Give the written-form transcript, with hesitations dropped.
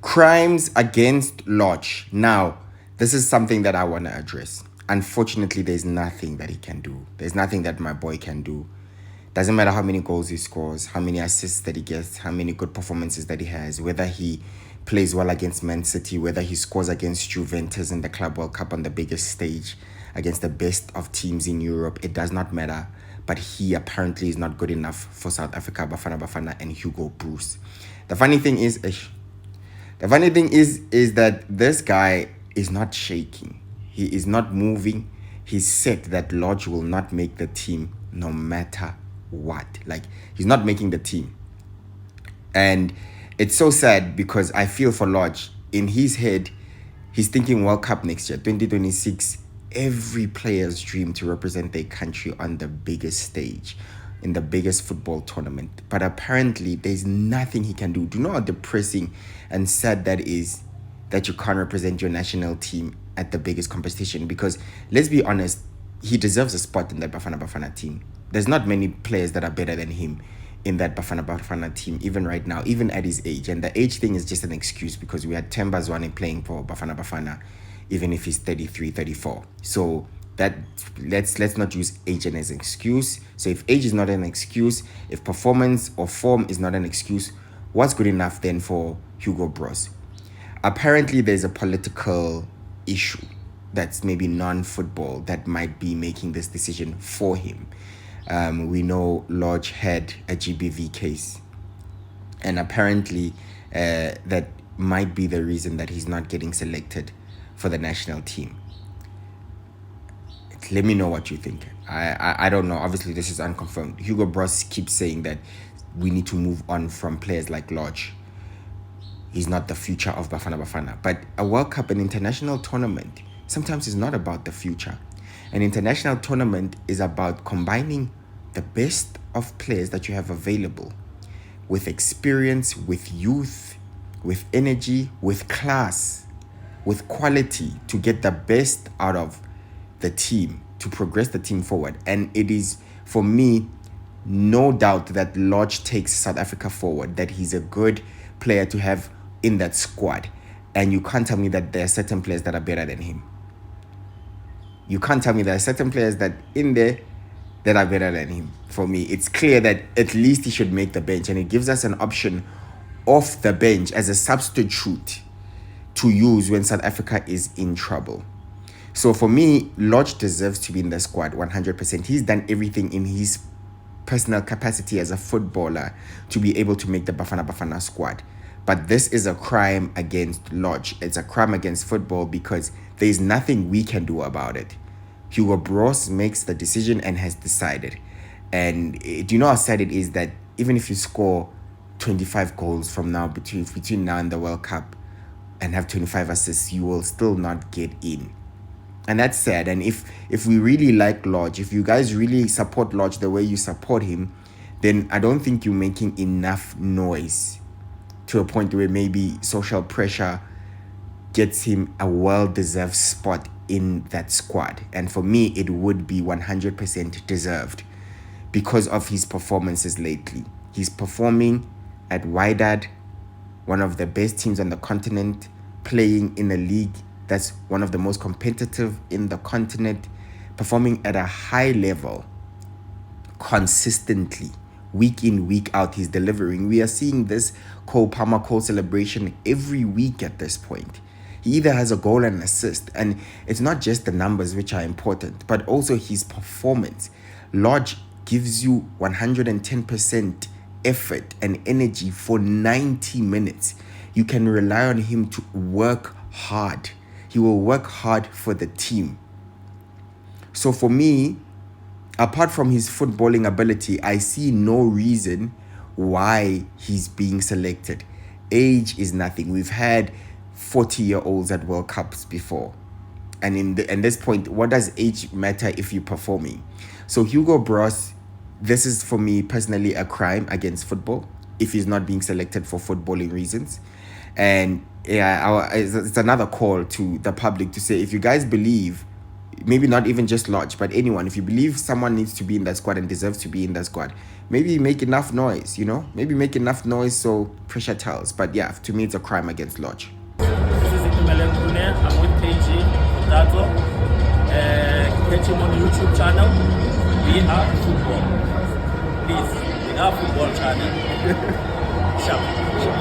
Crimes against Lorch. Now, this is something that I want to address. Unfortunately, there's nothing that he can do. There's nothing that my boy can do. Doesn't matter how many goals he scores, how many assists that he gets, how many good performances that he has, whether he plays well against Man City, whether he scores against Juventus in the Club World Cup on the biggest stage, against the best of teams in Europe. It does not matter. But he apparently is not good enough for South Africa, Bafana and Hugo Bruce. The funny thing is, is that this guy is not shaking. He is not moving. He's set that Lorch will not make the team no matter what. Like, he's not making the team. And it's so sad because I feel for Lorch. In his head, he's thinking World Cup next year, 2026. Every player's dream to represent their country on the biggest stage, in the biggest football tournament. But apparently, there's nothing he can do. Do you know how depressing and sad that is, that you can't represent your national team at the biggest competition? Because let's be honest, he deserves a spot in that Bafana team. There's not many players that are better than him in that Bafana team, even right now, even at his age. And the age thing is just an excuse because we had Temba Zwane playing for Bafana, even if he's 33, 34. So that let's not use age as an excuse. So if age is not an excuse, if performance or form is not an excuse, what's good enough then for Hugo Bros? Apparently, there's a political issue that's maybe non-football that might be making this decision for him. We know Lorch had a GBV case, and apparently that might be the reason that he's not getting selected for the national team. Let me know what you think. I don't know. Obviously, this is unconfirmed. Hugo Bros keeps saying that we need to move on from players like Lorch. He's not the future of Bafana. But a World Cup, an international tournament, sometimes is not about the future. An international tournament is about combining the best of players that you have available with experience, with youth, with energy, with class, with quality to get the best out of the team, to progress the team forward. And it is, for me, no doubt that Lorch takes South Africa forward, that he's a good player to have in that squad. And you can't tell me that there are certain players that are better than him. You can't tell me there are certain players that in there that are better than him. For me, it's clear that at least he should make the bench, and it gives us an option off the bench as a substitute to use when South Africa is in trouble. So for me, Lorch deserves to be in the squad 100%. He's done everything in his personal capacity as a footballer to be able to make the Bafana squad. But this is a crime against Lorch. It's a crime against football because there is nothing we can do about it. Hugo Bros makes the decision and has decided. And do you know how sad it is that even if you score 25 goals from now, between now and the World Cup, and have 25 assists, you will still not get in. And that's sad. And if we really like Lorch, if you guys really support Lorch the way you support him, then I don't think you're making enough noise to a point where maybe social pressure gets him a well-deserved spot in that squad. And for me, it would be 100% deserved because of his performances lately. He's performing at Wydad, one of the best teams on the continent, playing in a league that's one of the most competitive in the continent, performing at a high level consistently. Week in, week out, he's delivering. We are seeing this Cole Palmer Cole celebration every week at this point. He either has a goal and an assist, and it's not just the numbers which are important, but also his performance. Lorch gives you 110% effort and energy for 90 minutes. You can rely on him to work hard. He will work hard for the team. So for me, apart from his footballing ability, I see no reason why he's being selected. Age is nothing. We've had 40-year-olds at World Cups before. And in this point, what does age matter if you're performing? So Hugo Bros, this is for me personally a crime against football if he's not being selected for footballing reasons. And yeah, it's another call to the public to say, if you guys believe maybe not even just Lorch, but anyone, if you believe someone needs to be in that squad and deserves to be in that squad, maybe make enough noise, you know? Maybe make enough noise so pressure tells. But yeah, to me, it's a crime against Lorch. This is I'm with KG Dato. Catch him on YouTube channel. We are football. Please, we are football channel. Sharp.